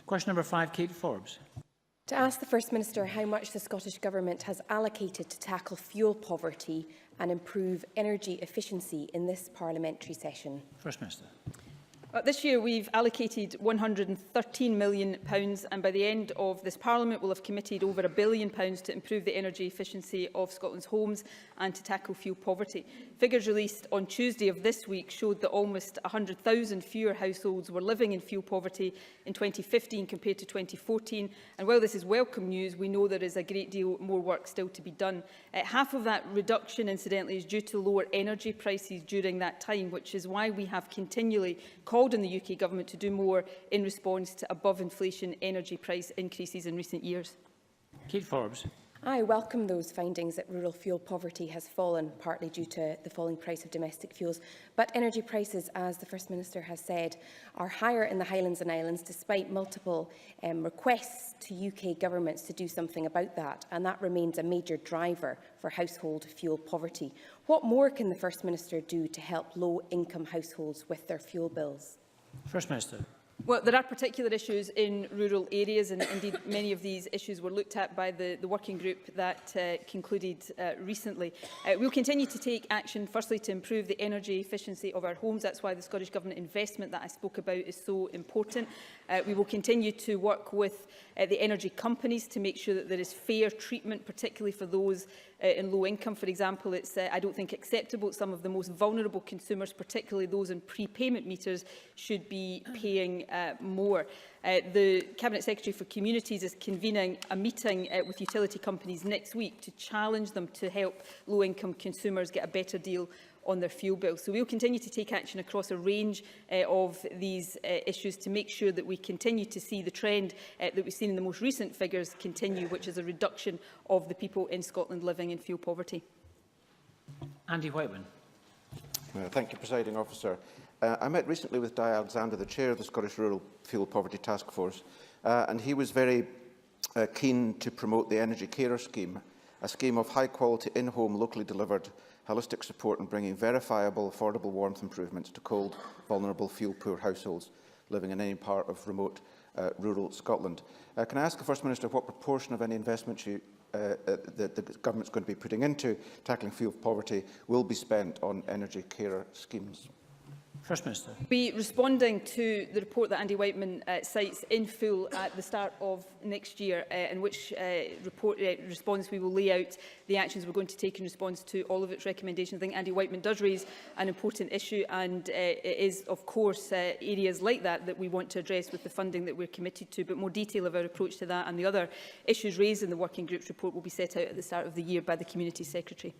Question number 5, Kate Forbes. To ask the First Minister how much the Scottish Government has allocated to tackle fuel poverty and improve energy efficiency in this parliamentary session. First Minister. This year we've allocated £113 million, and by the end of this Parliament we'll have committed over £1 billion to improve the energy efficiency of Scotland's homes and to tackle fuel poverty. Figures released on Tuesday of this week showed that almost 100,000 fewer households were living in fuel poverty in 2015 compared to 2014. And while this is welcome news, we know there is a great deal more work still to be done. Half of that reduction, incidentally, is due to lower energy prices during that time, which is why we have continually called on the UK Government to do more in response to above-inflation energy price increases in recent years. Kate Forbes. I welcome those findings that rural fuel poverty has fallen, partly due to the falling price of domestic fuels. But energy prices, as the First Minister has said, are higher in the Highlands and Islands, despite multiple requests to UK governments to do something about that. And that remains a major driver for household fuel poverty. What more can the First Minister do to help low-income households with their fuel bills? First Minister. Well, there are particular issues in rural areas, and indeed many of these issues were looked at by the working group that concluded recently. We'll continue to take action, firstly, to improve the energy efficiency of our homes. That's why the Scottish Government investment that I spoke about is so important. We will continue to work with the energy companies to make sure that there is fair treatment, particularly for those in low income. For example, it's, I don't think, acceptable that some of the most vulnerable consumers, particularly those in prepayment meters, should be paying more. The Cabinet Secretary for Communities is convening a meeting with utility companies next week to challenge them to help low-income consumers get a better deal on their fuel bills. So we will continue to take action across a range of these issues to make sure that we continue to see the trend that we've seen in the most recent figures continue, which is a reduction of the people in Scotland living in fuel poverty. Andy Whiteman. Thank you, Presiding Officer. I met recently with Di Alexander, the Chair of the Scottish Rural Fuel Poverty Task Force, and he was very keen to promote the Energy Carer Scheme, a scheme of high-quality, in-home, locally delivered holistic support in bringing verifiable, affordable warmth improvements to cold, vulnerable, fuel-poor households living in any part of remote rural Scotland. Can I ask the First Minister what proportion of any investment the Government is going to be putting into tackling fuel poverty will be spent on energy carer schemes? First Minister. Be responding to the report that Andy Whiteman cites in full at the start of next year, in which response we will lay out the actions we're going to take in response to all of its recommendations. I think Andy Whiteman does raise an important issue, and it is, of course, areas like that that we want to address with the funding that we're committed to. But more detail of our approach to that and the other issues raised in the working group's report will be set out at the start of the year by the Community Secretary.